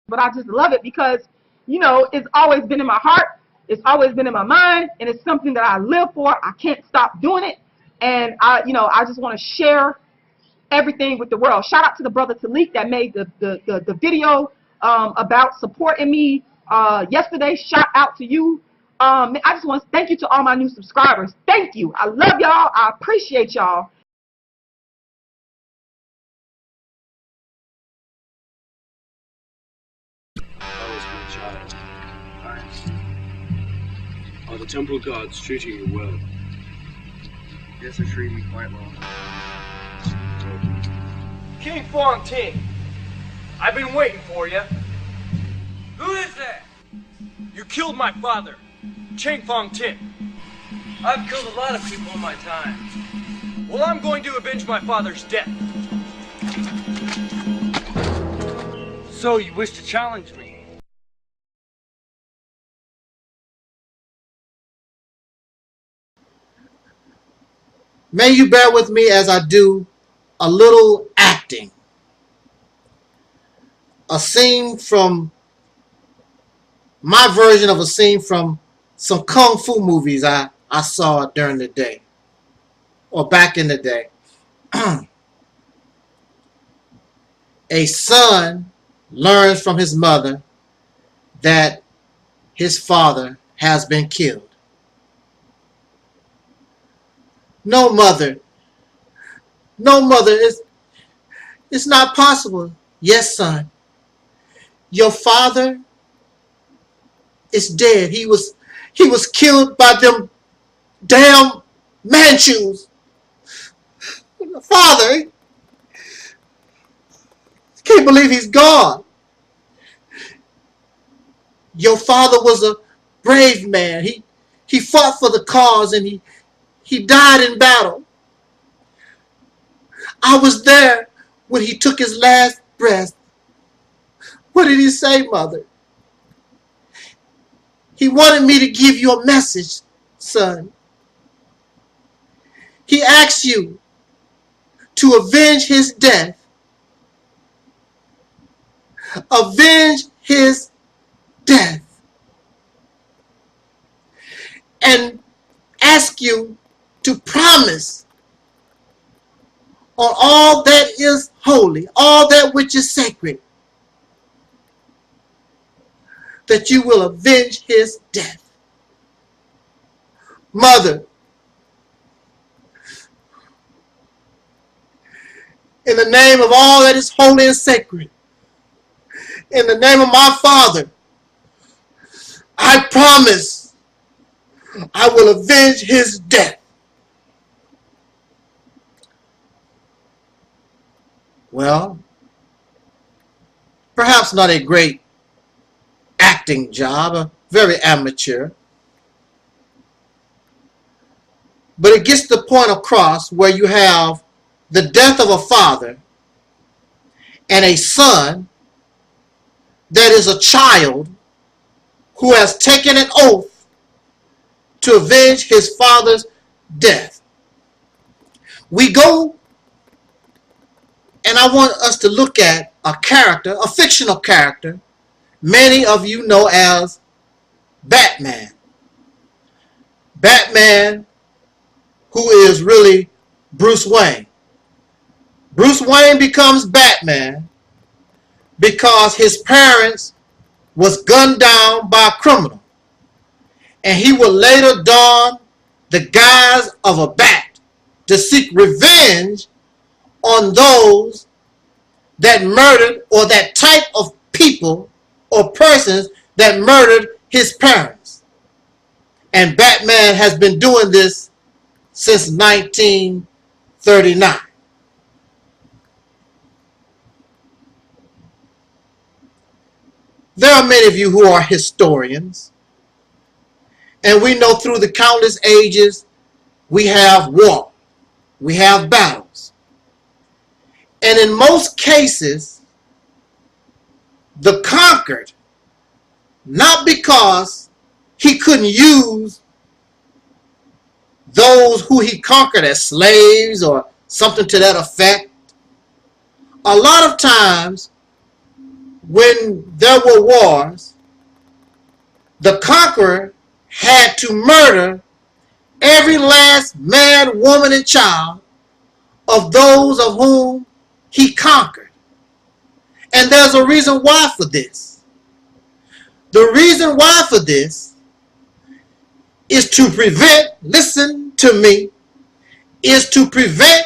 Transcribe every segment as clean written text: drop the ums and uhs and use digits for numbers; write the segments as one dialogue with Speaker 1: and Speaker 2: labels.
Speaker 1: But I just love it because, you know, it's always been in my heart. It's always been in my mind, and it's something that I live for. I can't stop doing it. And I just want to share everything with the world. Shout out to the brother Taalik that made the video about supporting me yesterday. Shout out to you. I just want to thank you to all my new subscribers. Thank you. I love y'all. I appreciate y'all.
Speaker 2: Are the temple gods treating you well?
Speaker 3: Yes, they're treating me quite well.
Speaker 4: King Fong Ting, I've been waiting for you. Who is that? You killed my father, Cheng Fong Tin. I've killed a lot of people in my time. Well, I'm going to avenge my father's death. So you wish to challenge me?
Speaker 5: May you bear with me as I do a little acting. A scene from my version of a scene from some kung fu movies I saw during the day or back in the day. A son learns from his mother that his father has been killed. No mother, it's not possible. Yes, son, your father is dead. He was killed by them damn Manchus. Father, can't believe he's gone. Your father was a brave man. He fought for the cause and he died in battle. I was there when he took his last breath. What did he say, Mother? He wanted me to give you a message, son. He asked you to avenge his death. Avenge his death. And ask you to promise on all that is holy, all that which is sacred, that you will avenge his death. Mother, in the name of all that is holy and sacred, in the name of my Father, I promise I will avenge his death. Well, perhaps not a great acting job, a very amateur. But it gets the point across where you have the death of a father and a son that is a child who has taken an oath to avenge his father's death. We go, and I want us to look at a character, a fictional character, many of you know as Batman. Batman, who is really Bruce Wayne. Bruce Wayne becomes Batman because his parents was gunned down by a criminal, and he would later don the guise of a bat to seek revenge on those that murdered, or that type of people or persons that murdered his parents. And Batman has been doing this since 1939. There are many of you who are historians, and we know through the countless ages we have war, we have battles. And in most cases, the conquered, not because he couldn't use those who he conquered as slaves or something to that effect. A lot of times when there were wars, the conqueror had to murder every last man, woman, and child of those of whom he conquered. And there's a reason why for this. The reason why for this is to prevent, listen to me, is to prevent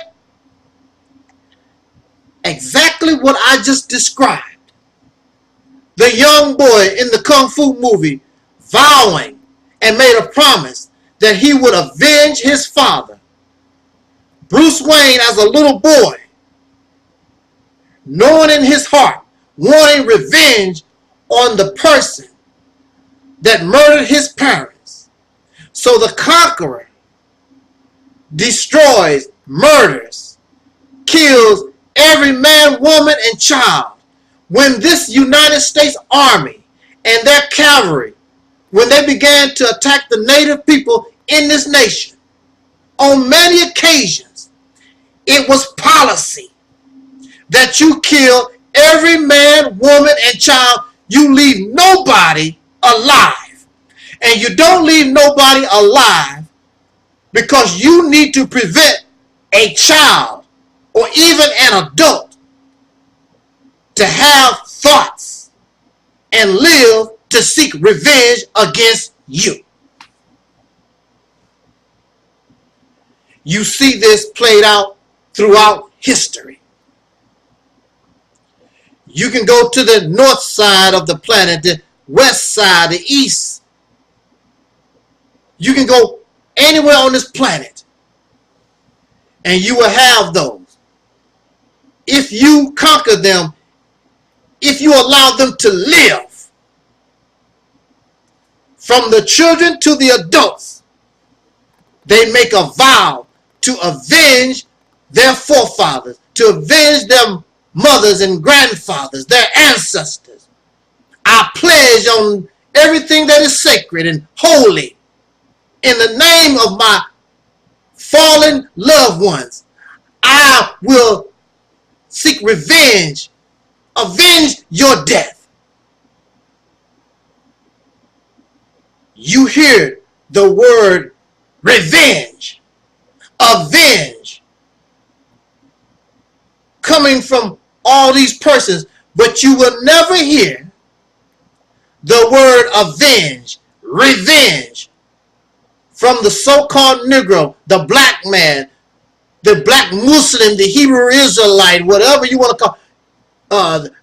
Speaker 5: exactly what I just described. The young boy in the Kung Fu movie vowing and made a promise that he would avenge his father. Bruce Wayne, as a little boy, knowing in his heart, wanting revenge on the person that murdered his parents. So the conqueror destroys, murders, kills every man, woman, and child. When this United States Army and their cavalry, when they began to attack the native people in this nation, on many occasions, it was policy that you kill every man, woman, and child. You leave nobody alive. And you don't leave nobody alive because you need to prevent a child or even an adult to have thoughts and live to seek revenge against you. You see this played out throughout history. You can go to the north side of the planet, the west side, the east. You can go anywhere on this planet, and you will have those. If you conquer them, if you allow them to live, from the children to the adults, they make a vow to avenge their forefathers, to avenge their mothers and grandfathers, their ancestors. I pledge on everything that is sacred and holy, in the name of my fallen loved ones, I will seek revenge. Avenge your death. You hear the word revenge, avenge, coming from all these persons, but you will never hear the word avenge, revenge, from the so-called Negro, the black man, the black Muslim, the Hebrew Israelite, whatever you want to call,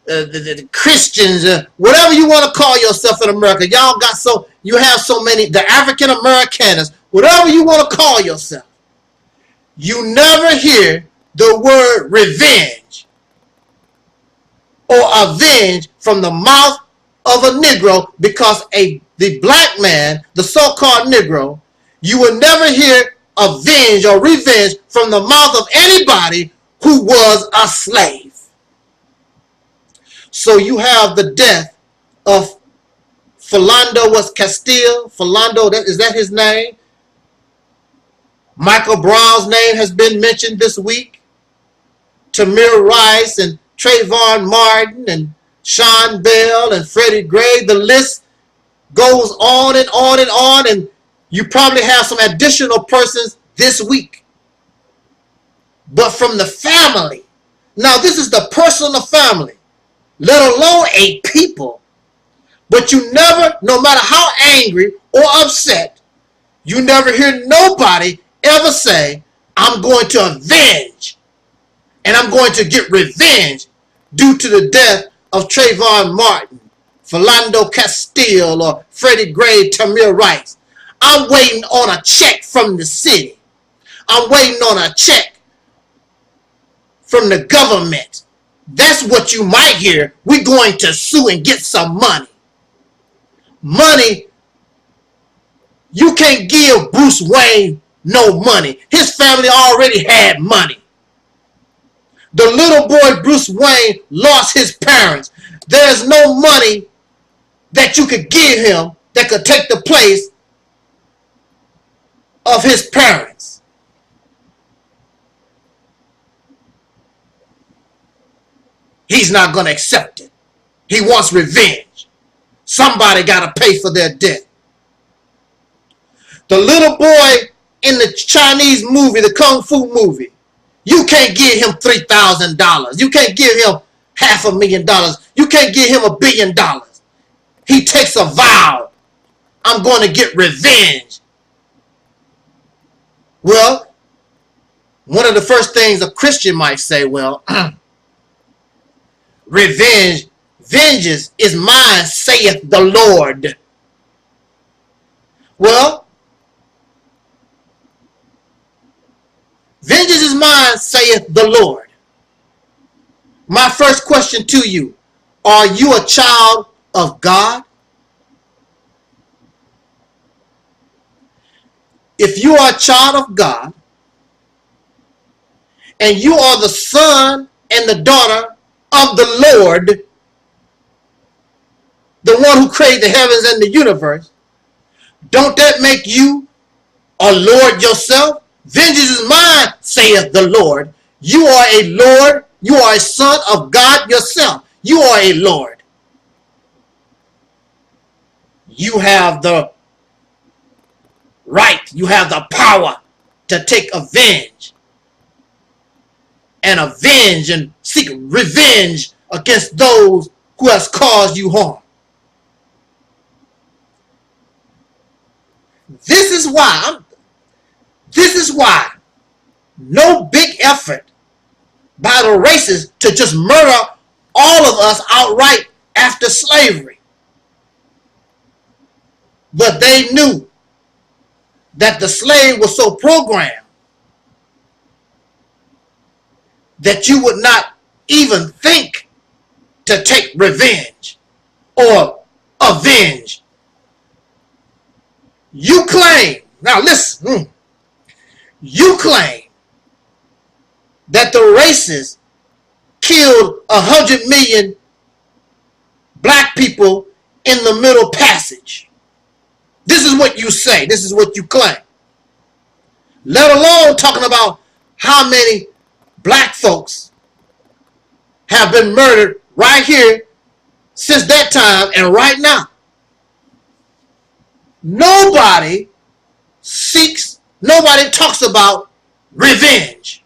Speaker 5: the Christians, whatever you want to call yourself in America. Y'all got you have so many, the African Americans, whatever you want to call yourself. You never hear the word revenge or avenge from the mouth of a Negro, because the black man, the so-called Negro, you will never hear avenge or revenge from the mouth of anybody who was a slave. So you have the death of Philando Castile. Philando, is that his name? Michael Brown's name has been mentioned this week. Tamir Rice and Trayvon Martin and Sean Bell and Freddie Gray. The list goes on and on and on, and you probably have some additional persons this week. But from the family. Now this is the personal family, let alone a people. But But you never, no matter how angry or upset, you never hear nobody ever say, I'm going to avenge and I'm going to get revenge due to the death of Trayvon Martin, Philando Castile, or Freddie Gray, Tamir Rice. I'm waiting on a check from the city. I'm waiting on a check from the government. That's what you might hear. We're going to sue and get some money. Money, you can't give Bruce Wayne no money. His family already had money. The little boy Bruce Wayne lost his parents. There's no money that you could give him that could take the place of his parents. He's not going to accept it. He wants revenge. Somebody got to pay for their death. The little boy in the Chinese movie, the Kung Fu movie, you can't give him $3,000. You can't give him $500,000. You can't give him $1 billion. He takes a vow. I'm going to get revenge. Well, one of the first things a Christian might say, well, revenge, vengeance is mine, saith the Lord. Well, vengeance is mine, saith the Lord. My first question to you, are you a child of God? If you are a child of God, and you are the son and the daughter of the Lord, the one who created the heavens and the universe, don't that make you a Lord yourself? Vengeance is mine, saith the Lord. You are a Lord. You are a son of God yourself. You are a Lord. You have the right. You have the power to take avenge and avenge and seek revenge against those who has caused you harm. This is why no big effort by the racists to just murder all of us outright after slavery. But they knew that the slave was so programmed that you would not even think to take revenge or avenge. You claim, now listen, you claim that the racists killed 100 million black people in the Middle Passage. This is what you say. This is what you claim. Let alone talking about how many black folks have been murdered right here since that time and right now. Nobody talks about revenge.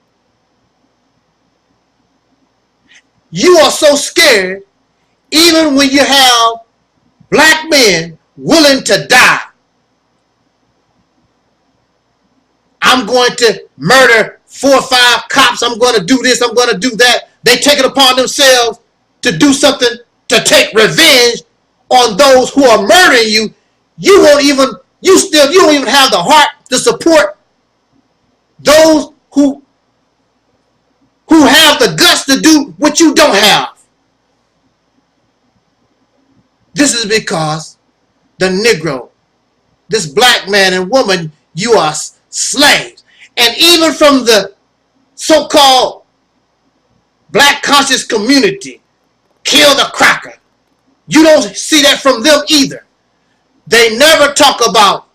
Speaker 5: You are so scared, even when you have black men willing to die. I'm going to murder 4 or 5 cops. I'm going to do this. I'm going to do that. They take it upon themselves to do something to take revenge on those who are murdering you. You don't even have the heart to support those who have the guts to do what you don't have. This is because the Negro, this black man and woman, you are slaves. And even from the so-called black conscious community, kill the cracker, you don't see that from them either. They never talk about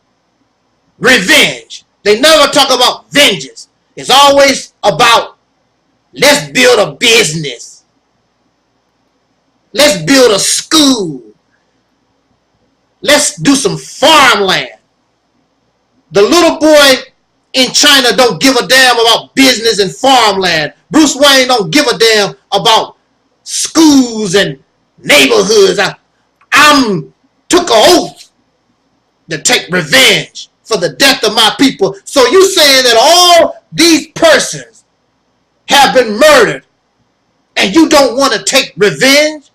Speaker 5: revenge. They never talk about vengeance. It's always about, let's build a business. Let's build a school. Let's do some farmland. The little boy in China don't give a damn about business and farmland. Bruce Wayne don't give a damn about schools and neighborhoods. took an oath to take revenge for the death of my people. So you saying that all these persons have been murdered and you don't want to take revenge?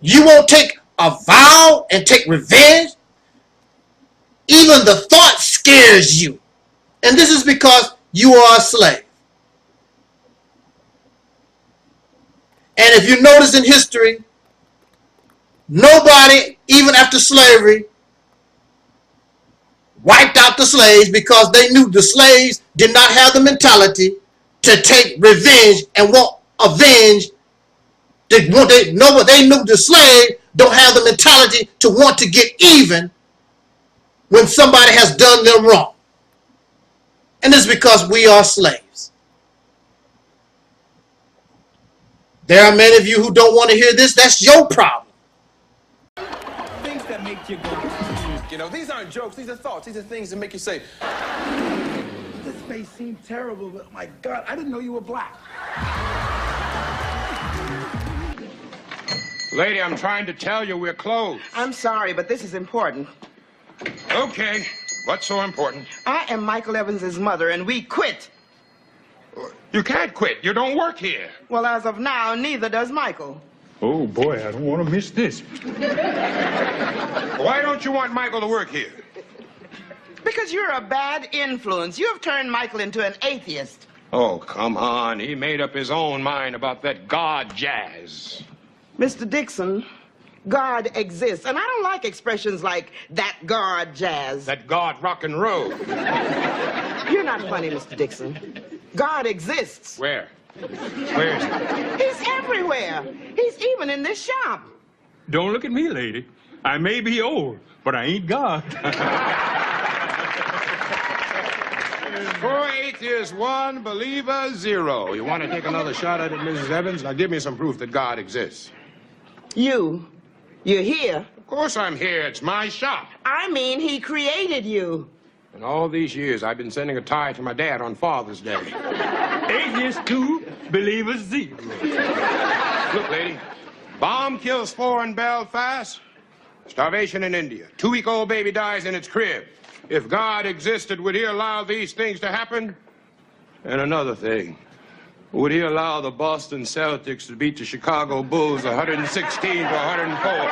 Speaker 5: You won't take a vow and take revenge? Even the thought scares you. And this is because you are a slave. And if you notice in history, nobody, even after slavery, wiped out the slaves because they knew the slaves did not have the mentality to take revenge and want avenge. They knew the slave don't have the mentality to want to get even when somebody has done them wrong. And it's because we are slaves. There are many of you who don't want to hear this. That's your problem.
Speaker 6: Things that make you go, you know, these aren't jokes, these are thoughts, these are things that make you say, this may seem terrible, but my God, I didn't know you were black.
Speaker 7: Lady, I'm trying to tell you we're closed.
Speaker 8: I'm sorry, but this is important.
Speaker 7: Okay, what's so important?
Speaker 8: I am Michael Evans's mother, and we quit.
Speaker 7: You can't quit. You don't work here.
Speaker 8: Well, as of now, neither does Michael.
Speaker 9: Oh, boy, I don't want to miss this.
Speaker 7: Why don't you want Michael to work here?
Speaker 8: Because you're a bad influence. You have turned Michael into an atheist.
Speaker 7: Oh, come on. He made up his own mind about that God jazz.
Speaker 8: Mr. Dixon, God exists. And I don't like expressions like that God jazz.
Speaker 7: That God rock and roll.
Speaker 8: You're not funny, Mr. Dixon. God exists.
Speaker 7: Where? Where is he?
Speaker 8: He's everywhere. He's even in this shop.
Speaker 9: Don't look at me, lady. I may be old, but I ain't God.
Speaker 7: 4 atheists, 1 believer, 0. You want to take another shot at it, Mrs. Evans? Now give me some proof that God exists.
Speaker 8: You're here.
Speaker 7: Of course I'm here. It's my shop.
Speaker 8: I mean, he created you.
Speaker 7: And all these years, I've been sending a tie to my dad on Father's Day.
Speaker 9: Atheists 2, believers 0.
Speaker 7: Look, lady, bomb kills 4 in Belfast. Starvation in India. 2-week-old baby dies in its crib. If God existed, would he allow these things to happen? And another thing, would he allow the Boston Celtics to beat the Chicago Bulls 116 to 104?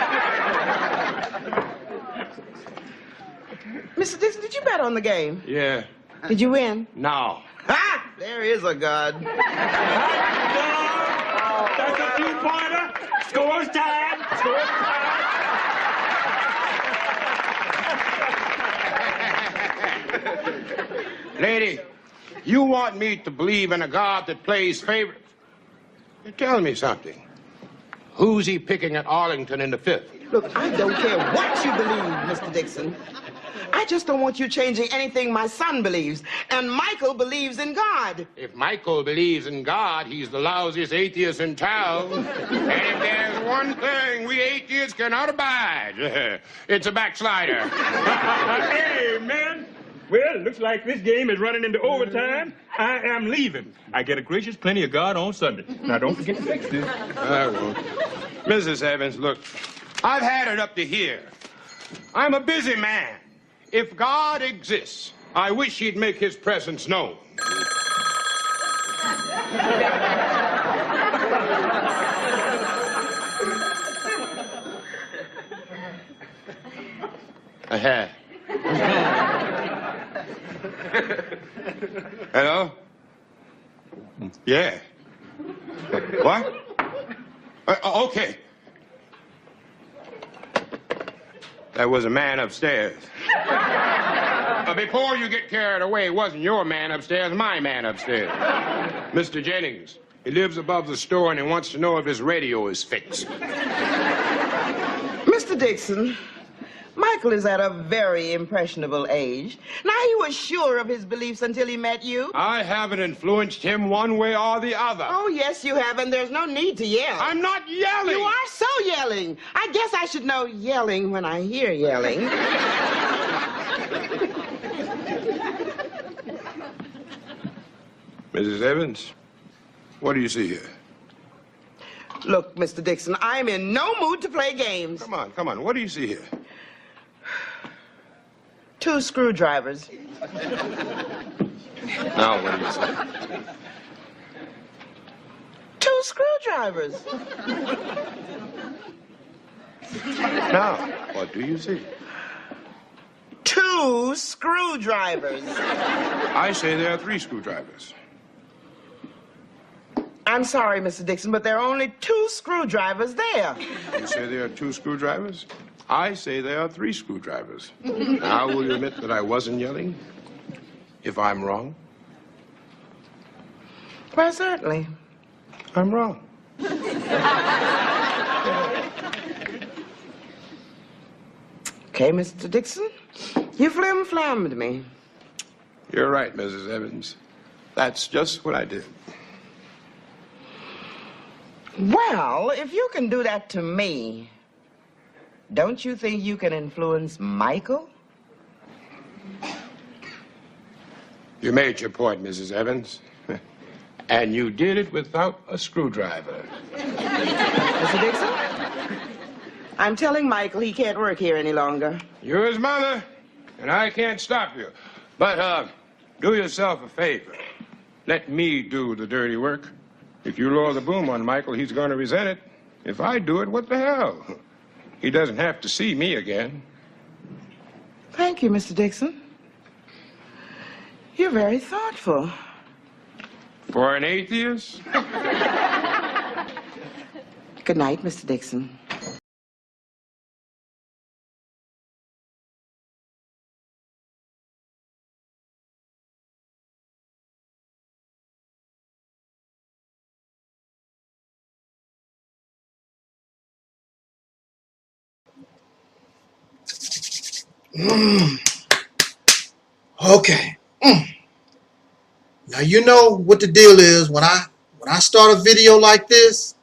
Speaker 8: Mr. Dixon, did you bet on the game?
Speaker 7: Yeah.
Speaker 8: Did you win?
Speaker 7: No.
Speaker 8: Ha! There is a God.
Speaker 9: That's a 2-pointer. Scores time. Scores time.
Speaker 7: Lady, you want me to believe in a God that plays favorites? Tell me something. Who's he picking at Arlington in the 5th?
Speaker 8: Look, I don't care what you believe, Mr. Dixon. I just don't want you changing anything my son believes. And Michael believes in God.
Speaker 7: If Michael believes in God, he's the lousiest atheist in town. And if there's one thing we atheists cannot abide, it's a backslider.
Speaker 9: Amen. Well, looks like this game is running into overtime. I am leaving. I get a gracious plenty of God on Sunday. Now, don't forget to fix this.
Speaker 7: I won't. Mrs. Evans, look, I've had it up to here. I'm a busy man. If God exists, I wish he'd make his presence known. Hello? Yeah. What? Okay. That was a man upstairs. Before you get carried away, it wasn't your man upstairs, my man upstairs. Mr. Jennings. He lives above the store and he wants to know if his radio is fixed.
Speaker 8: Mr. Dixon, Michael is at a very impressionable age. Now, he was sure of his beliefs until he met you.
Speaker 7: I haven't influenced him one way or the other.
Speaker 8: Oh, yes, you have, and there's no need to yell.
Speaker 7: I'm not yelling.
Speaker 8: You are so yelling. I guess I should know yelling when I hear yelling.
Speaker 7: Mrs. Evans, what do you see here?
Speaker 8: Look, Mr. Dixon, I'm in no mood to play games.
Speaker 7: Come on. What do you see here?
Speaker 8: 2 screwdrivers.
Speaker 7: Now, what do you see?
Speaker 8: 2 screwdrivers.
Speaker 7: Now, what do you see?
Speaker 8: 2 screwdrivers.
Speaker 7: I say there are 3 screwdrivers.
Speaker 8: I'm sorry, Mr. Dixon, but there are only 2 screwdrivers there.
Speaker 7: You say there are 2 screwdrivers? I say there are 3 screwdrivers. Now, will you admit that I wasn't yelling? If I'm wrong?
Speaker 8: Well, certainly.
Speaker 7: I'm wrong.
Speaker 8: Okay, Mr. Dixon, you flim-flammed me.
Speaker 7: You're right, Mrs. Evans. That's just what I did.
Speaker 8: Well, if you can do that to me, don't you think you can influence Michael?
Speaker 7: You made your point, Mrs. Evans. And you did it without a screwdriver.
Speaker 8: Mr. Dixon, I'm telling Michael he can't work here any longer.
Speaker 7: You're his mother, and I can't stop you. But, do yourself a favor. Let me do the dirty work. If you lower the boom on Michael, he's going to resent it. If I do it, what the hell? He doesn't have to see me again.
Speaker 8: Thank you, Mr. Dixon. You're very thoughtful.
Speaker 7: For an atheist?
Speaker 8: Good night, Mr. Dixon.
Speaker 5: Okay. Now you know what the deal is when I start a video like this.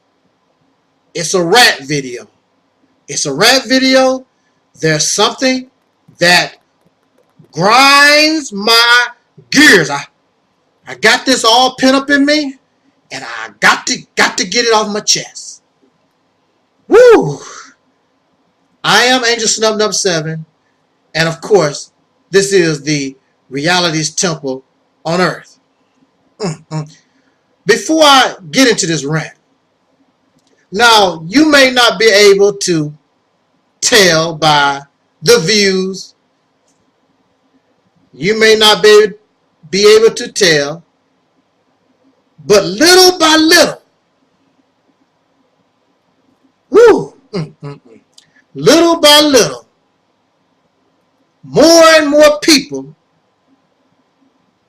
Speaker 5: It's a rant video. It's a rant video. There's something that grinds my gears. I got this all pent up in me, and I got to get it off my chest. Woo! I am Angel Snub 7, and of course, this is the Reality's Temple on Earth. Before I get into this rant, now you may not be able to tell by the views, you may not be able to tell, but little by little, little by little, more and more people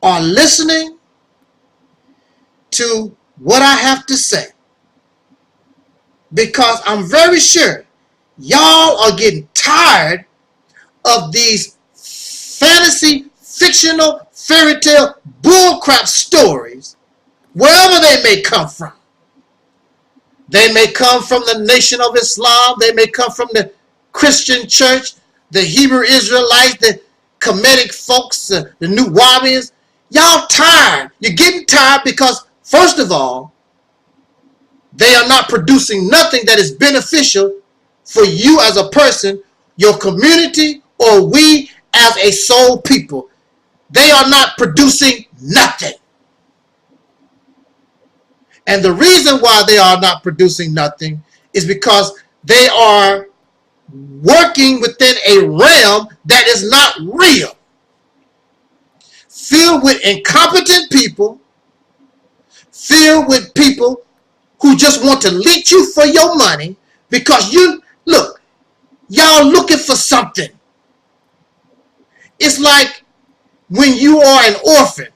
Speaker 5: are listening to what I have to say, because I'm very sure y'all are getting tired of these fantasy, fictional, fairy tale, bullcrap stories, wherever they may come from. They may come from the Nation of Islam, they may come from the Christian church, the Hebrew Israelites, the Kemetic folks, the New Wabians. Y'all tired. You're getting tired because, first of all, they are not producing nothing that is beneficial for you as a person, your community, or we as a soul people. They are not producing nothing. And the reason why they are not producing nothing is because they are working within a realm that is not real, filled with incompetent people, filled with people who just want to leech you for your money, because y'all looking for something. It's like when you are an orphan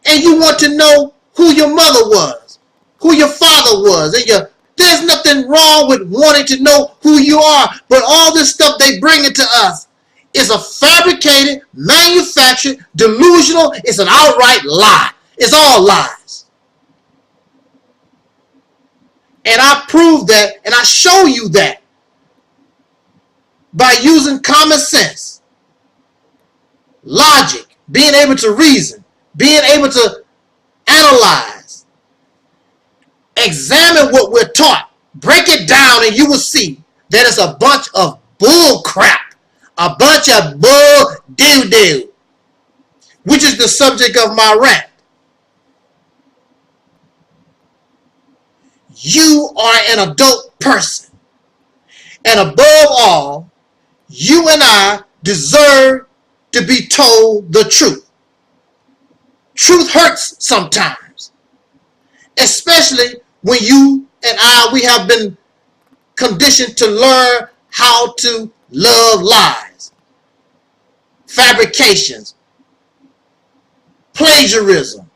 Speaker 5: and you want to know who your mother was, who your father was, and there's nothing wrong with wanting to know who you are, but all this stuff they bring into us is a fabricated, manufactured, delusional, it's an outright lie. It's all lies. And I prove that, and I show you that by using common sense, logic, being able to reason, being able to analyze. examine what we're taught, break it down, and you will see that it's a bunch of bull crap, a bunch of bull doo-doo, which is the subject of my rant. You are an adult person, and above all, you and I deserve to be told the truth. Truth hurts sometimes, especially when you and I, we have been conditioned to learn how to love lies, fabrications, plagiarism,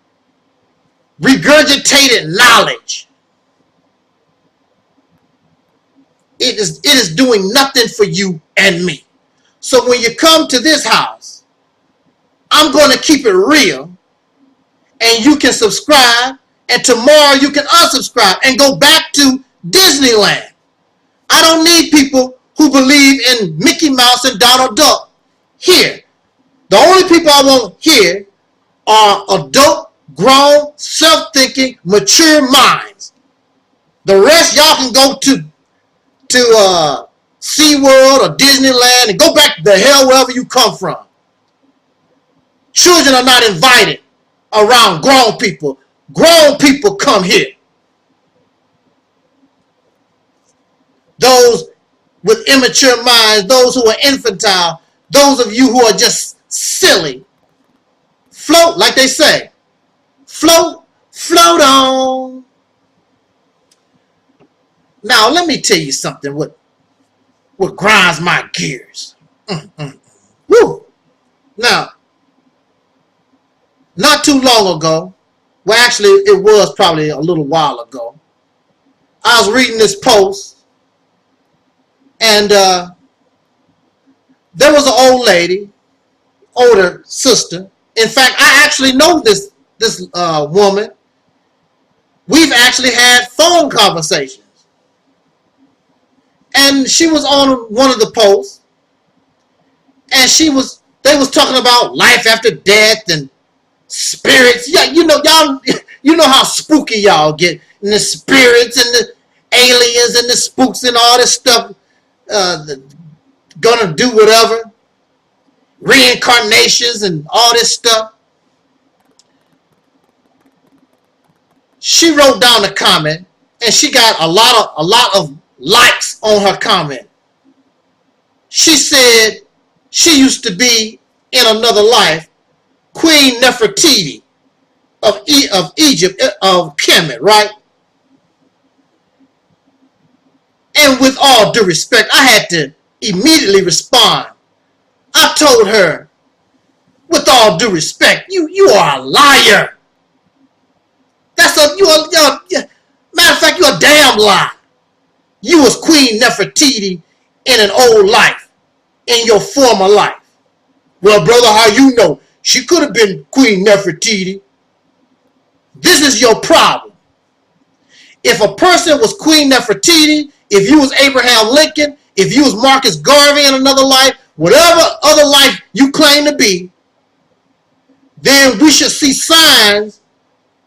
Speaker 5: regurgitated knowledge. It is doing nothing for you and me. So when you come to this house, I'm going to keep it real, and you can subscribe, and tomorrow you can unsubscribe and go back to Disneyland. I don't need people who believe in Mickey Mouse and Donald Duck here. The only people I want here are adult, grown, self-thinking, mature minds. The rest, y'all can go to SeaWorld or Disneyland and go back the hell wherever you come from. Children are not invited around grown people. Grown people come here. Those with immature minds, those who are infantile, those of you who are just silly, float, like they say. Float, float on. Now, let me tell you something what grinds my gears. Woo! Now, not too long ago, well, actually, it was probably a little while ago, I was reading this post, and there was an old lady, older sister. In fact, I actually know this woman. We've actually had phone conversations. And she was on one of the posts, and they was talking about life after death and spirits. Yeah, you know how spooky y'all get, and the spirits and the aliens and the spooks and all this stuff, gonna do whatever, reincarnations and all this stuff. She wrote down a comment, and she got a lot of likes on her comment. She said she used to be, in another life, Queen Nefertiti of Egypt, of Kemet, right? And with all due respect, I had to immediately respond. I told her, with all due respect, you are a liar. Matter of fact, you're a damn lie. You was Queen Nefertiti in an old life, in your former life. Well, brother, how you know? She could have been Queen Nefertiti. This is your problem. If a person was Queen Nefertiti, if you was Abraham Lincoln, if you was Marcus Garvey in another life, whatever other life you claim to be, then we should see signs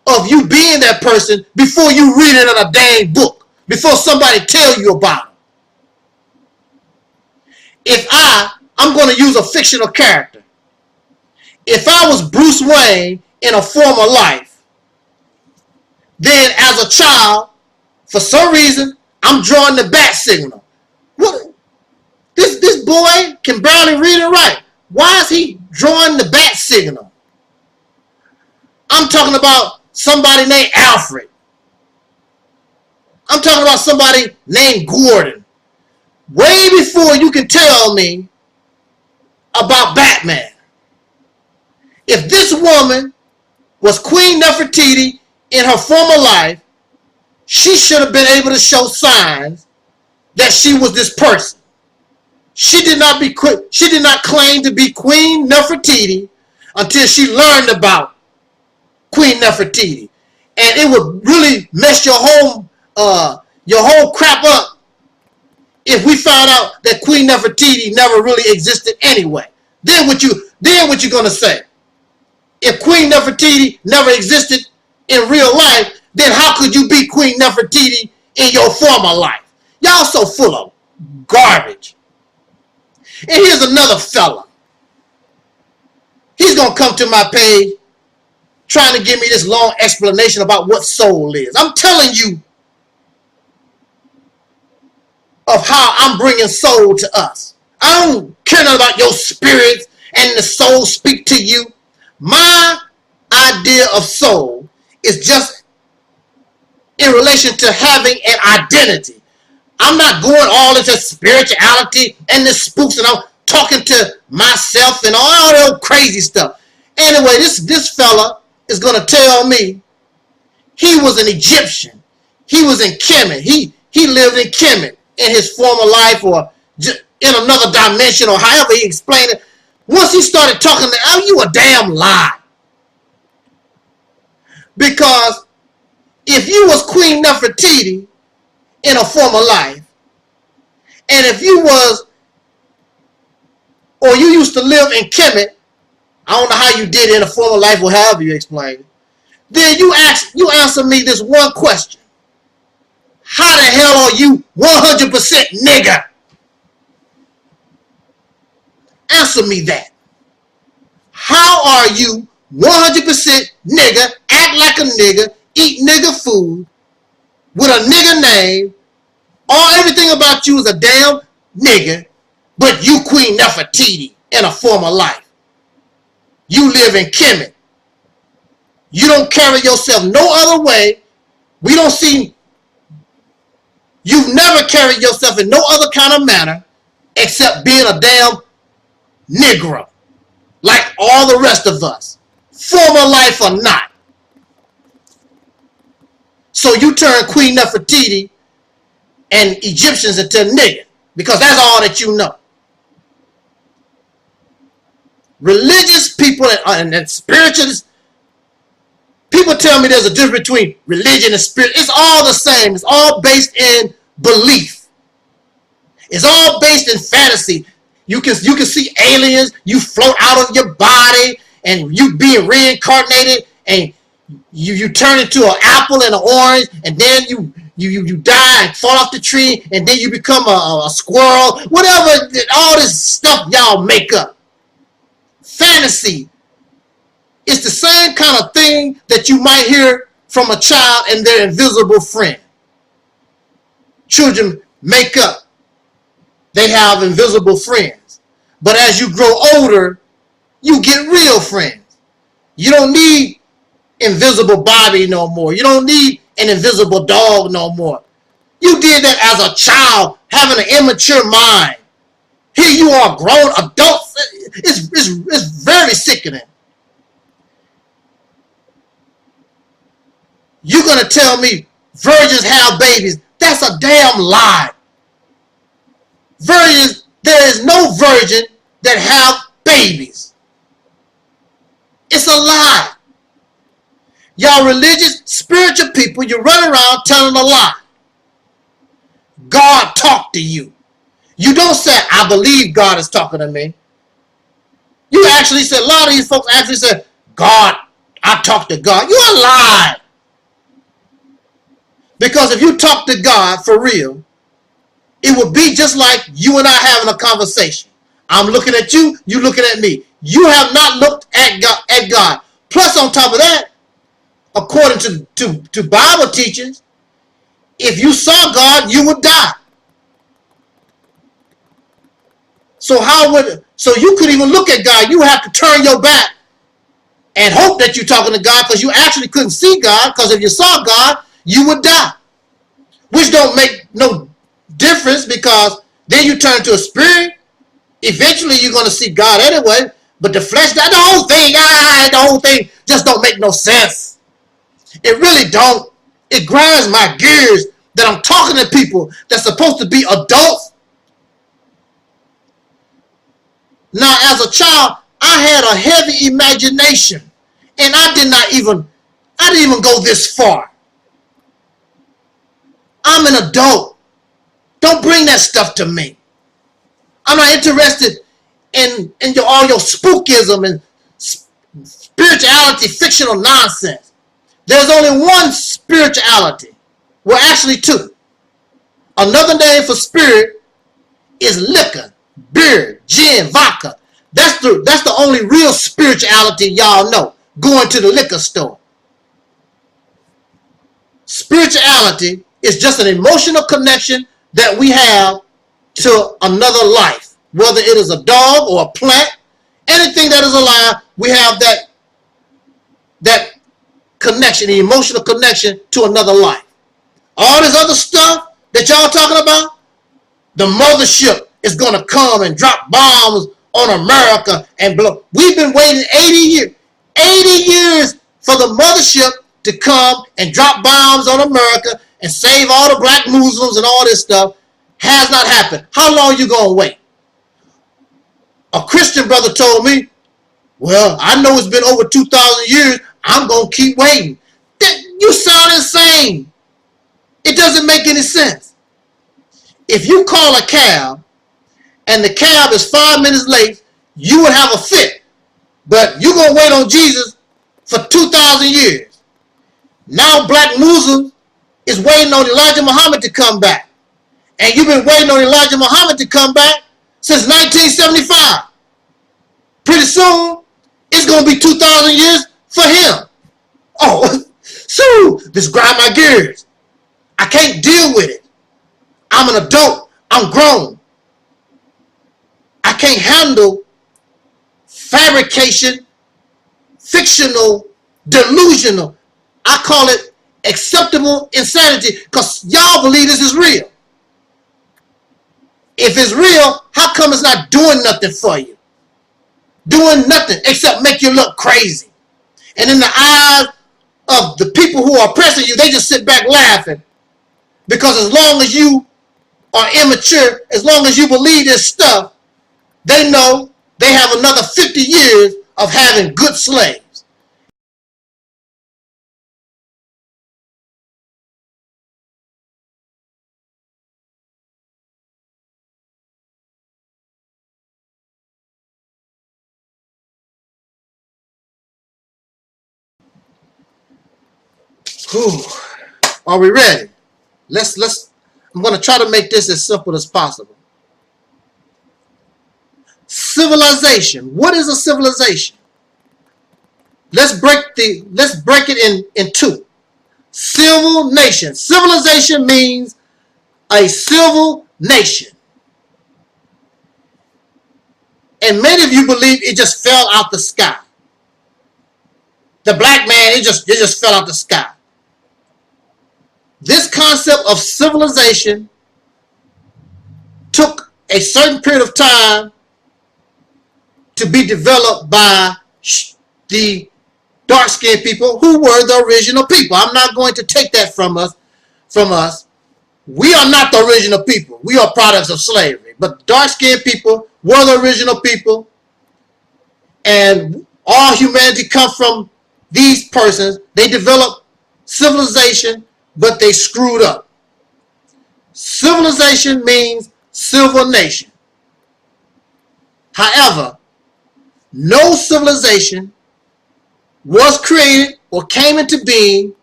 Speaker 5: of you being that person before you read it in a dang book. Before somebody tell you about it. If I'm going to use a fictional character. If I was Bruce Wayne in a former life, then as a child, for some reason, I'm drawing the bat signal. What? This boy can barely read and write. Why is he drawing the bat signal? I'm talking about somebody named Alfred. I'm talking about somebody named Gordon. Way before you can tell me about Batman. If this woman was Queen Nefertiti in her former life, she should have been able to show signs that she was this person. She did not claim to be Queen Nefertiti until she learned about Queen Nefertiti. And it would really mess your whole crap up if we found out that Queen Nefertiti never really existed anyway. Then what you gonna say? If Queen Nefertiti never existed in real life, then how could you be Queen Nefertiti in your former life? Y'all so full of garbage. And here's another fella. He's going to come to my page trying to give me this long explanation about what soul is. I'm telling you of how I'm bringing soul to us. I don't care nothing about your spirit and the soul speak to you. My idea of soul is just in relation to having an identity. I'm not going all into spirituality and the spooks, and I'm talking to myself and all that crazy stuff. Anyway, this fella is going to tell me he was an Egyptian. He was in Kemet. He lived in Kemet in his former life, or in another dimension, or however he explained it. Once he started talking, you a damn lie. Because if you was Queen Nefertiti in a former life, and if you was, or you used to live in Kemet, I don't know how you did it in a former life or however you explained it, then you answer me this one question. How the hell are you 100% nigger? Answer me that. How are you 100% nigger, act like a nigger, eat nigger food, with a nigger name, everything about you is a damn nigger, but you Queen Nefertiti in a former life. You live in Kemet. You don't carry yourself no other way. We don't see, you've never carried yourself in no other kind of manner except being a damn Negro, like all the rest of us, former life or not. So you turn Queen Nefertiti and Egyptians into nigger, because that's all that you know. Religious people and spiritualists, people tell me there's a difference between religion and spirit. It's all the same. It's all based in belief. It's all based in fantasy. You can see aliens, you float out of your body, and you being reincarnated, and you turn into an apple and an orange, and then you die and fall off the tree, and then you become a squirrel, whatever, all this stuff y'all make up. Fantasy. It's the same kind of thing that you might hear from a child and their invisible friend. Children make up. They have invisible friends. But as you grow older, you get real friends. You don't need invisible Bobby no more. You don't need an invisible dog no more. You did that as a child, having an immature mind. Here you are, grown adults. It's very sickening. You're going to tell me virgins have babies. That's a damn lie. Virgins, there is no virgin that have babies. It's a lie. Y'all religious, spiritual people, you run around telling a lie. God talked to you. You don't say, I believe God is talking to me. You actually said, a lot of these folks actually said, God, I talked to God. You're a lie. Because if you talk to God for real, it would be just like you and I having a conversation. I'm looking at you, you looking at me. You have not looked at God. Plus, on top of that, according to Bible teachings, if you saw God, you would die. So you couldn't even look at God. You have to turn your back and hope that you're talking to God, because you actually couldn't see God, because if you saw God, you would die. Which don't make no difference, because then you turn to a spirit. Eventually you're going to see God anyway, but the flesh, the whole thing just don't make no sense. It really don't. It grinds my gears that I'm talking to people that's supposed to be adults. Now, as a child, I had a heavy imagination, and I didn't even go this far. I'm an adult. Don't bring that stuff to me. I'm not interested in all your spookism and spirituality, fictional nonsense. There's only one spirituality. Well, actually two. Another name for spirit is liquor, beer, gin, vodka. That's the only real spirituality y'all know. Going to the liquor store. Spirituality is just an emotional connection that we have to another life. Whether it is a dog or a plant, anything that is alive, we have that connection, the emotional connection to another life. All this other stuff that y'all talking about, the mothership is going to come and drop bombs on America and blow. We've been waiting 80 years for the mothership to come and drop bombs on America and save all the black Muslims and all this stuff. Has not happened. How long you going to wait? A Christian brother told me, well, I know it's been over 2,000 years. I'm going to keep waiting. You sound insane. It doesn't make any sense. If you call a cab and the cab is 5 minutes late, you would have a fit. But you're going to wait on Jesus for 2,000 years. Now black Muslims is waiting on Elijah Muhammad to come back. And you've been waiting on Elijah Muhammad to come back since 1975. Pretty soon, it's going to be 2,000 years for him. Oh, so this grind my gears. I can't deal with it. I'm an adult. I'm grown. I can't handle fabrication, fictional, delusional. I call it acceptable insanity because y'all believe this is real. If it's real, how come it's not doing nothing for you? Doing nothing except make you look crazy. And in the eyes of the people who are oppressing you, they just sit back laughing. Because as long as you are immature, as long as you believe this stuff, they know they have another 50 years of having good slaves. Whew. Are we ready? I'm going to try to make this as simple as possible. Civilization. What is a civilization? Let's break it in two. Civil nation. Civilization means a civil nation. And many of you believe it just fell out the sky. The black man, it just fell out the sky. This concept of civilization took a certain period of time to be developed by the dark-skinned people who were the original people. I'm not going to take that from us. We are not the original people. We are products of slavery. But dark-skinned people were the original people. And all humanity comes from these persons. They developed civilization, but they screwed up. Civilization means civil nation. However, no civilization was created or came into being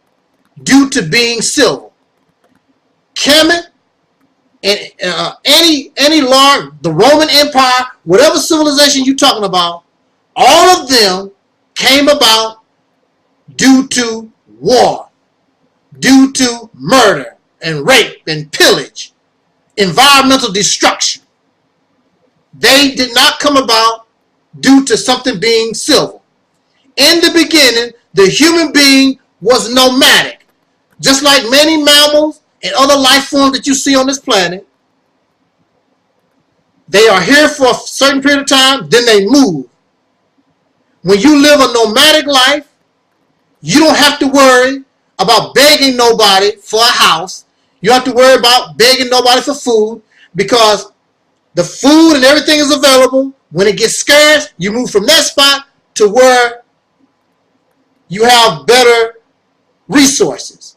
Speaker 5: due to being civil. Kemetic and the Roman Empire, whatever civilization you're talking about, all of them came about due to war, due to murder and rape and pillage, environmental destruction. They did not come about due to something being civil. In the beginning, the human being was nomadic. Just like many mammals and other life forms that you see on this planet, they are here for a certain period of time, then they move. When you live a nomadic life, you don't have to worry about begging nobody for a house. You don't have to worry about begging nobody for food because the food and everything is available. When it gets scarce, you move from that spot to where you have better resources.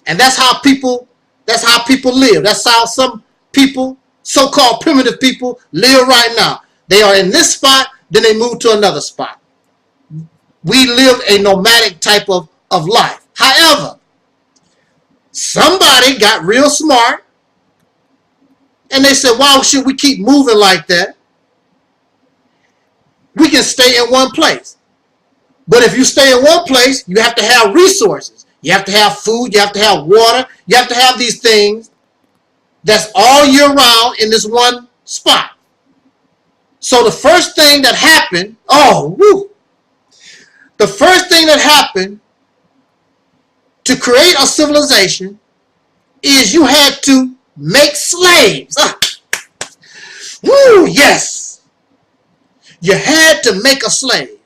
Speaker 5: And that's how people live. That's how some people, so-called primitive people, live right now. They are in this spot, then they move to another spot. We live a nomadic type of life. However, somebody got real smart and they said, why should we keep moving like that? We can stay in one place. But if you stay in one place, you have to have resources. You have to have food. You have to have water. You have to have these things that's all year round in this one spot. So the first thing that happened, the first thing that happened to create a civilization is you had to make slaves. Yes. You had to make a slave.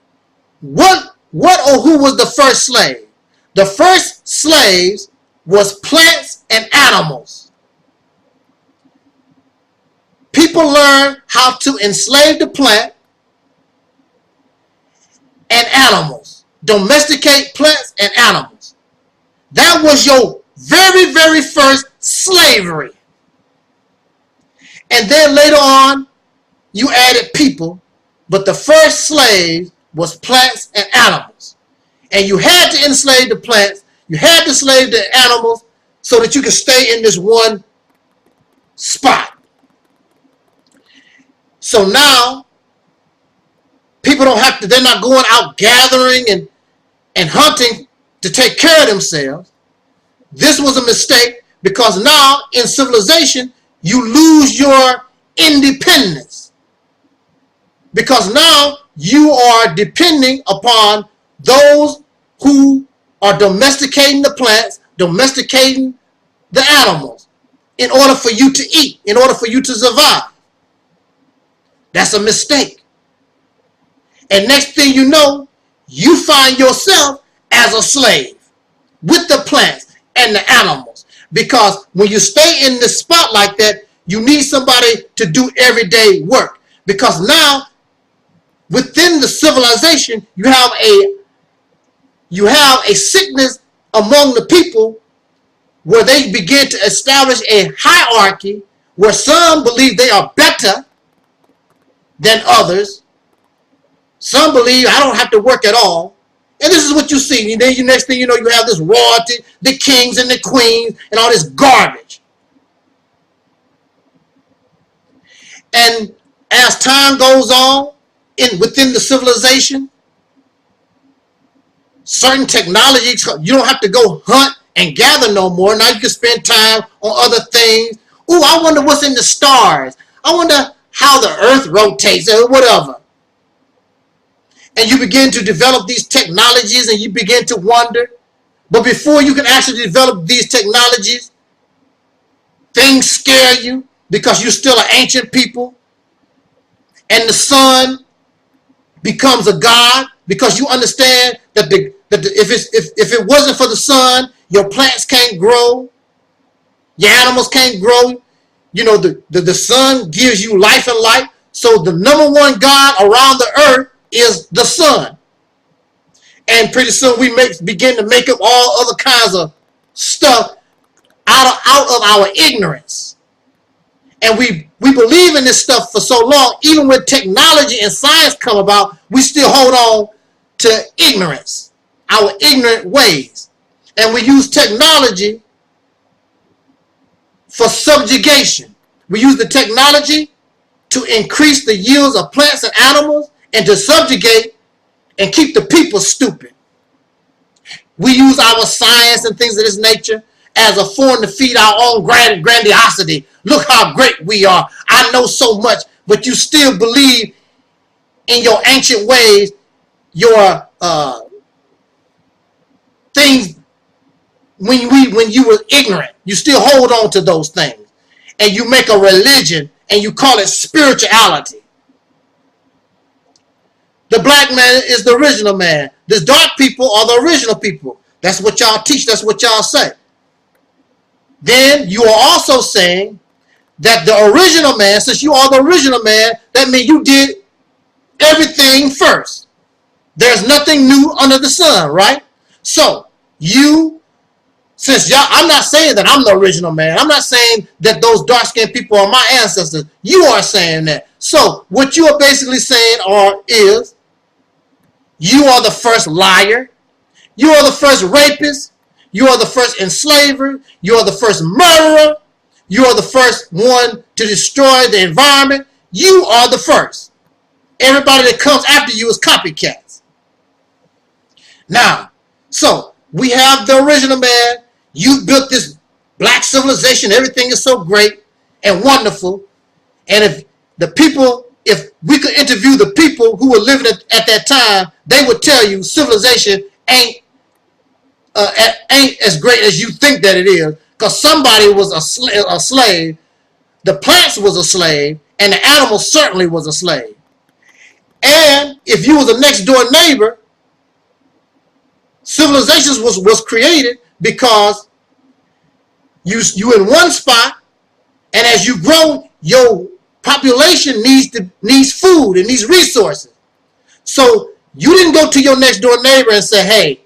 Speaker 5: What or who was the first slave? The first slaves was plants and animals. People learned how to enslave the plant and animals. Domesticate plants and animals. That was your very, very first slavery. And then later on, you added people, but the first slaves was plants and animals. And you had to enslave the plants, you had to enslave the animals so that you could stay in this one spot. So now, people don't have to, they're not going out gathering and hunting to take care of themselves. This was a mistake because now in civilization, you lose your independence. Because now you are depending upon those who are domesticating the plants, domesticating the animals in order for you to eat, in order for you to survive. That's a mistake. And next thing you know, you find yourself as a slave with the plants and the animals. Because when you stay in the spot like that, you need somebody to do everyday work. Because now, within the civilization, you have a sickness among the people where they begin to establish a hierarchy where some believe they are better than others. Some believe I don't have to work at all. And this is what you see. And then next thing you know, you have this royalty, the kings and the queens, and all this garbage. And as time goes on, within the civilization, certain technologies, you don't have to go hunt and gather no more. Now you can spend time on other things. Ooh, I wonder what's in the stars. I wonder how the earth rotates or whatever. And you begin to develop these technologies and you begin to wonder. But before you can actually develop these technologies, things scare you because you're still an ancient people. And the sun becomes a god because you understand that if it wasn't for the sun, your plants can't grow, your animals can't grow. You know, the sun gives you life and light. So the number one god around the earth is the sun. And pretty soon we begin to make up all other kinds of stuff out of our ignorance. And we believe in this stuff for so long, even when technology and science come about, we still hold on to ignorance, our ignorant ways. And we use technology for subjugation. We use the technology to increase the yields of plants and animals and to subjugate and keep the people stupid. We use our science and things of this nature as a form to feed our own grandiosity. Look how great we are. I know so much, but you still believe in your ancient ways, your things when you were ignorant. You still hold on to those things. And you make a religion and you call it spirituality. The black man is the original man. The dark people are the original people. That's what y'all teach. That's what y'all say. Then you are also saying that the original man, since you are the original man, that means you did everything first. There's nothing new under the sun, right? So you, since y'all, I'm not saying that I'm the original man. I'm not saying that those dark-skinned people are my ancestors. You are saying that. So what you are basically saying is you are the first liar. You are the first rapist. You are the first enslaver. You are the first murderer. You are the first one to destroy the environment. You are the first. Everybody that comes after you is copycats. Now, so we have the original man. You built this black civilization. Everything is so great and wonderful. And if the people, if we could interview the people who were living at that time, they would tell you civilization ain't as great as you think that it is, because somebody was a slave, the plants was a slave, and the animal certainly was a slave. And if you was a next door neighbor, civilizations was created because you in one spot, and as you grow, your population needs food and needs resources. So you didn't go to your next door neighbor and say, hey,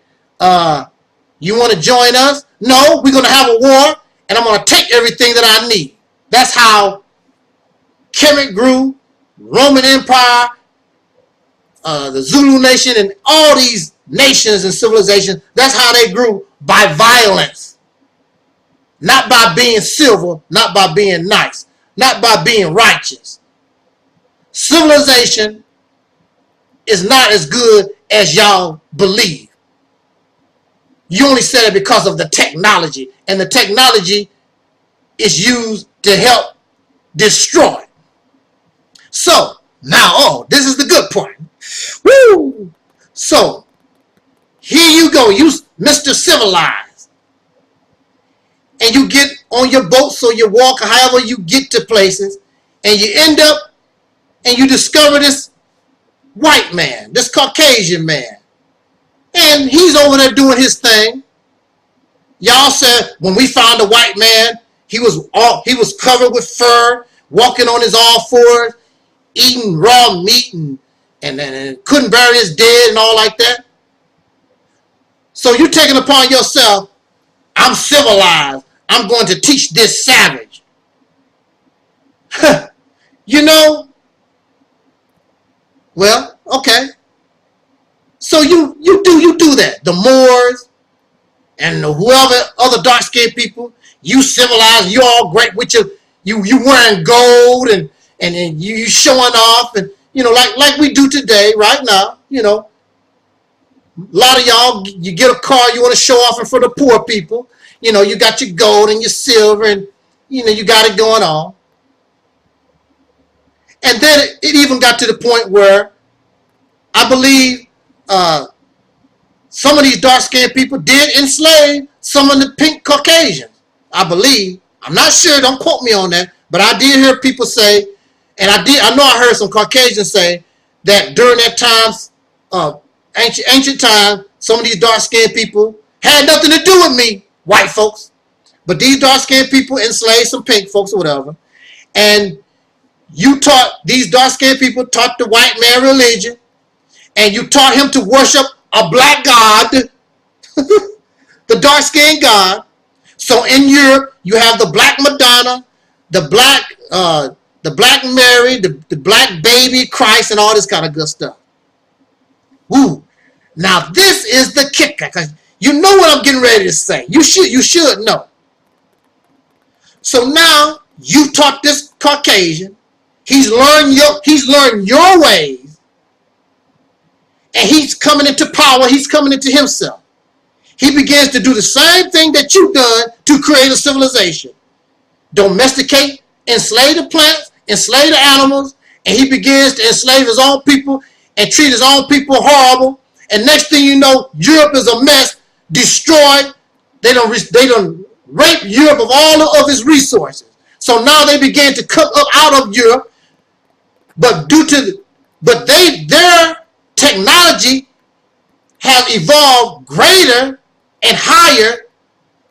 Speaker 5: you want to join us? No, we're going to have a war, and I'm going to take everything that I need. That's how Kemetic grew, Roman Empire, the Zulu nation, and all these nations and civilizations. That's how they grew, by violence. Not by being civil, not by being nice, not by being righteous. Civilization is not as good as y'all believe. You only said it because of the technology, and the technology is used to help destroy. So, now, oh, this is the good part. Woo! So, here you go, you Mr. Civilized. And you get on your boats or you walk, however you get to places, and you end up and you discover this white man, this Caucasian man. And he's over there doing his thing. Y'all said when we found a white man, he was covered with fur, walking on his all fours, eating raw meat and couldn't bury his dead and all like that. So you're taking upon yourself, I'm civilized. I'm going to teach this savage. You know, well, okay. So you do that. The Moors and whoever other dark-skinned people, you civilized, you all great with you wearing gold and you showing off, and you know, like we do today, right now, you know. A lot of y'all, you get a car, you want to show off in front of poor people. You know, you got your gold and your silver, and you know, you got it going on. And then it even got to the point where I believe some of these dark-skinned people did enslave some of the pink Caucasians. I believe. I'm not sure. Don't quote me on that. But I did hear people say, and I know I heard some Caucasians say that during that time, ancient time, some of these dark-skinned people had nothing to do with me, white folks. But these dark-skinned people enslaved some pink folks or whatever. And these dark-skinned people taught the white man religion. And you taught him to worship a black god, the dark-skinned god. So in Europe, you have the black Madonna, the black Mary, the black baby Christ, and all this kind of good stuff. Woo! Now this is the kicker, because you know what I'm getting ready to say. You should know. So now you taught this Caucasian. He's learned your ways. And he's coming into power. He's coming into himself. He begins to do the same thing that you've done to create a civilization. Domesticate, enslave the plants, enslave the animals, and he begins to enslave his own people and treat his own people horrible. And next thing you know, Europe is a mess, destroyed. They done rape Europe of all of its resources. So now they began to come up out of Europe, but their technology has evolved greater and higher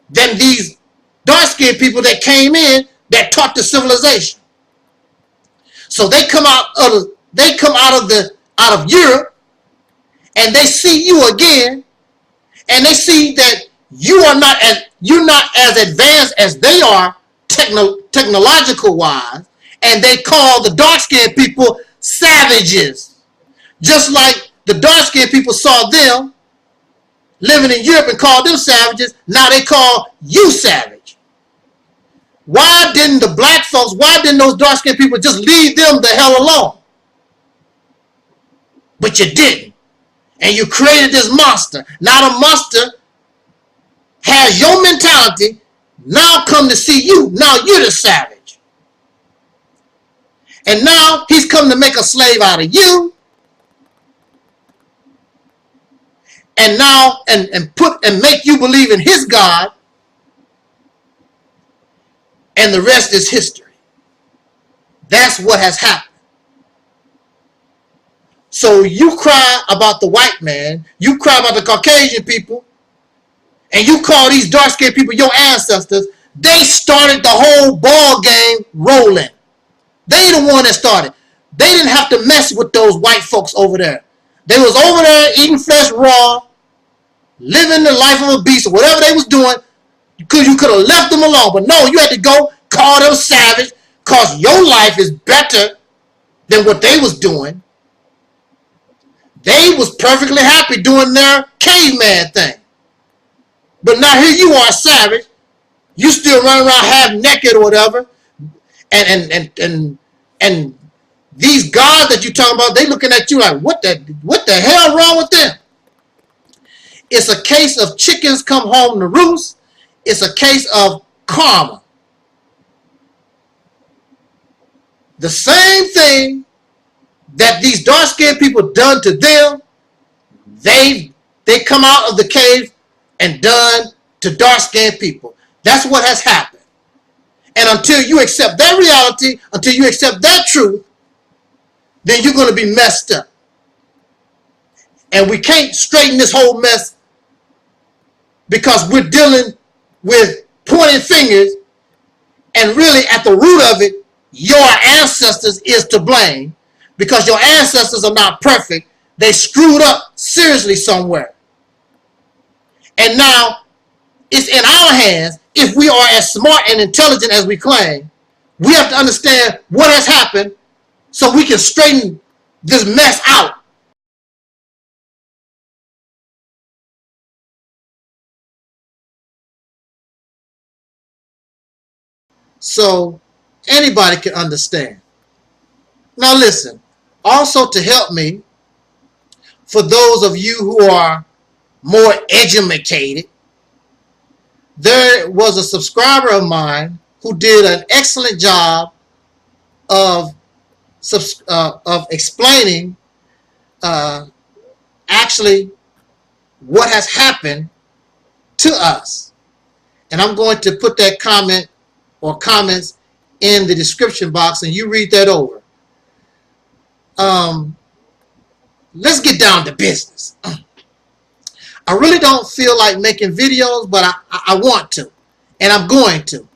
Speaker 5: than these dark-skinned people that came in that taught the civilization. So they come out of Europe, and they see you again, and they see that you're not as advanced as they are technological wise, and they call the dark-skinned people savages. Just like the dark-skinned people saw them living in Europe and called them savages. Now they call you savage. Why didn't the black folks, why didn't those dark-skinned people just leave them the hell alone? But you didn't. And you created this monster. Now the monster has your mentality, now come to see you. Now you're the savage. And now he's come to make a slave out of you. And now, and make you believe in his God. And the rest is history. That's what has happened. So you cry about the white man, you cry about the Caucasian people, and you call these dark-skinned people your ancestors. They started the whole ball game rolling. They the one that started. They didn't have to mess with those white folks over there. They was over there eating flesh raw, living the life of a beast, or whatever they was doing, because you could have left them alone. But no, you had to go call them savage, because your life is better than what they was doing. They was perfectly happy doing their caveman thing. But now here you are, savage. You still running around half naked or whatever. And these gods that you talking about, they looking at you like, what the hell wrong with them? It's a case of chickens come home to roost. It's a case of karma. The same thing that these dark-skinned people done to them, they come out of the cave and done to dark-skinned people. That's what has happened. And until you accept that reality, until you accept that truth, then you're going to be messed up. And we can't straighten this whole mess because we're dealing with pointing fingers, and really at the root of it, your ancestors is to blame, because your ancestors are not perfect. They screwed up seriously somewhere. And now it's in our hands. If we are as smart and intelligent as we claim, we have to understand what has happened so we can straighten this mess out. So anybody can understand. Now listen, also to help me, for those of you who are more educated, there was a subscriber of mine who did an excellent job of explaining actually what has happened to us. And I'm going to put that comment or comments in the description box, and you read that over. Let's get down to business. I really don't feel like making videos, but I want to, and I'm going to.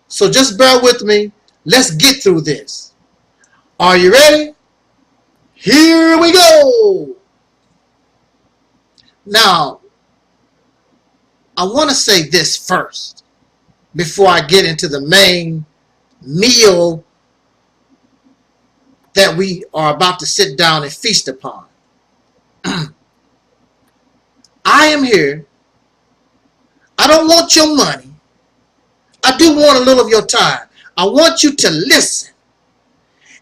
Speaker 5: So just bear with me. Let's get through this. Are you ready? Here we go. Now, I want to say this first before I get into the main meal that we are about to sit down and feast upon. I am here. I don't want your money. I do want a little of your time. I want you to listen.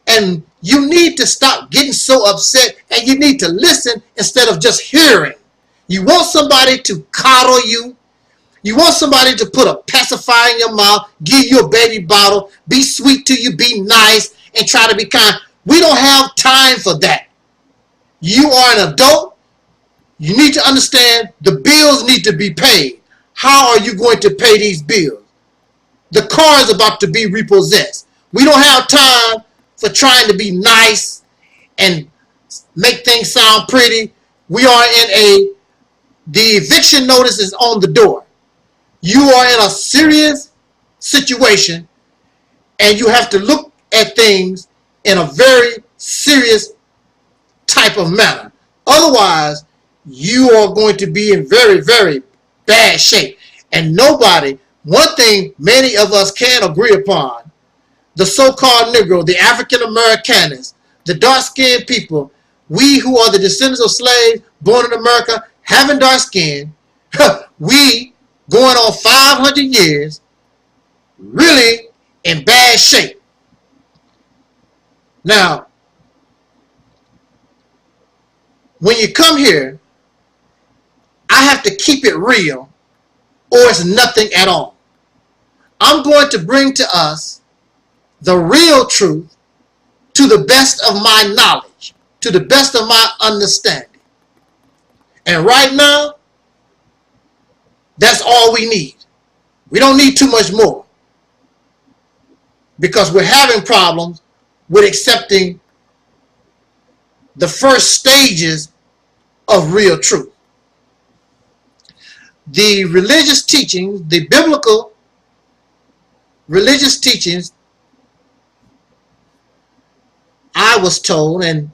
Speaker 5: And you need to stop getting so upset, and you need to listen instead of just hearing. You want somebody to coddle you. You want somebody to put a pacifier in your mouth, give you a baby bottle, be sweet to you, be nice, and try to be kind. We don't have time for that. You are an adult. You need to understand the bills need to be paid. How are you going to pay these bills? The car is about to be repossessed. We don't have time for trying to be nice and make things sound pretty. We are in the eviction notice is on the door. You are in a serious situation, and you have to look at things in a very serious type of manner. Otherwise, you are going to be in very, very bad shape. And nobody, one thing many of us can agree upon, the so-called Negro, the African Americans, the dark-skinned people, we who are the descendants of slaves born in America, having dark skin, we going on 500 years really in bad shape. Now, when you come here, I have to keep it real or it's nothing at all. I'm going to bring to us the real truth to the best of my knowledge, to the best of my understanding. And right now, that's all we need. We don't need too much more, because we're having problems with accepting the first stages of real truth. The religious teachings, the biblical religious teachings, I was told, and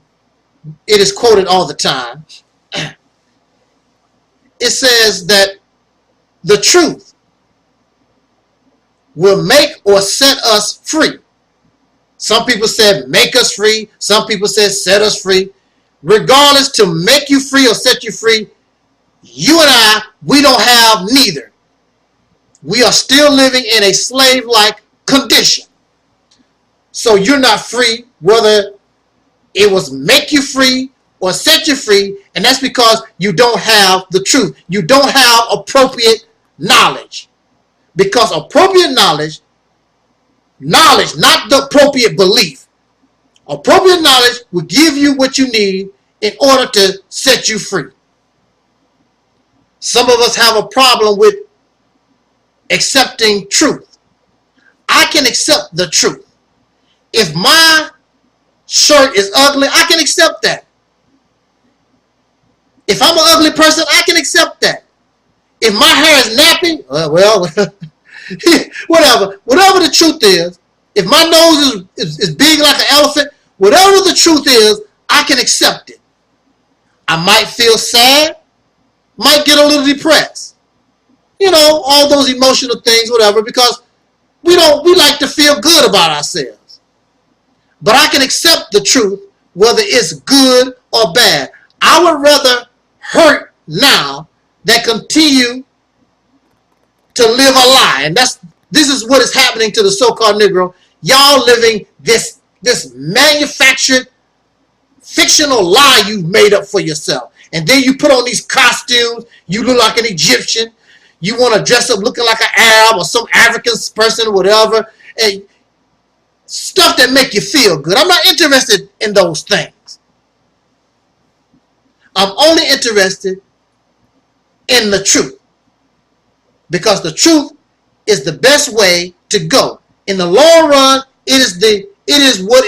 Speaker 5: it is quoted all the time, it says that the truth will make or set us free. Some people said make us free. Some people said set us free. Regardless, to make you free or set you free, you and I, we don't have neither. We are still living in a slave-like condition. So you're not free, whether it was make you free or set you free, and that's because you don't have the truth. You don't have appropriate knowledge. Because appropriate knowledge, not the appropriate belief. Appropriate knowledge will give you what you need in order to set you free. Some of us have a problem with accepting truth. I can accept the truth. If my shirt is ugly, I can accept that. If I'm an ugly person, I can accept that. If my hair is nappy, well, whatever the truth is, if my nose is big like an elephant, whatever the truth is, I can accept it. I might feel sad, might get a little depressed. You know, all those emotional things, whatever, because we like to feel good about ourselves. But I can accept the truth, whether it's good or bad. I would rather hurt now than continue to live a lie. And this is what is happening to the so-called Negro. Y'all living this manufactured fictional lie you've made up for yourself. And then you put on these costumes, you look like an Egyptian, you want to dress up looking like an Arab or some African person or whatever, and stuff that make you feel good. I'm not interested in those things. I'm only interested in the truth, because the truth is the best way to go. In the long run, it is what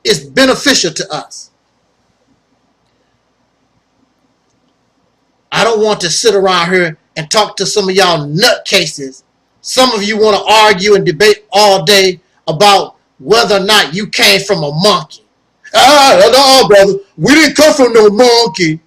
Speaker 5: is beneficial to us. I don't want to sit around here and talk to some of y'all nutcases. Some of you want to argue and debate all day about whether or not you came from a monkey. No, brother, we didn't come from no monkey.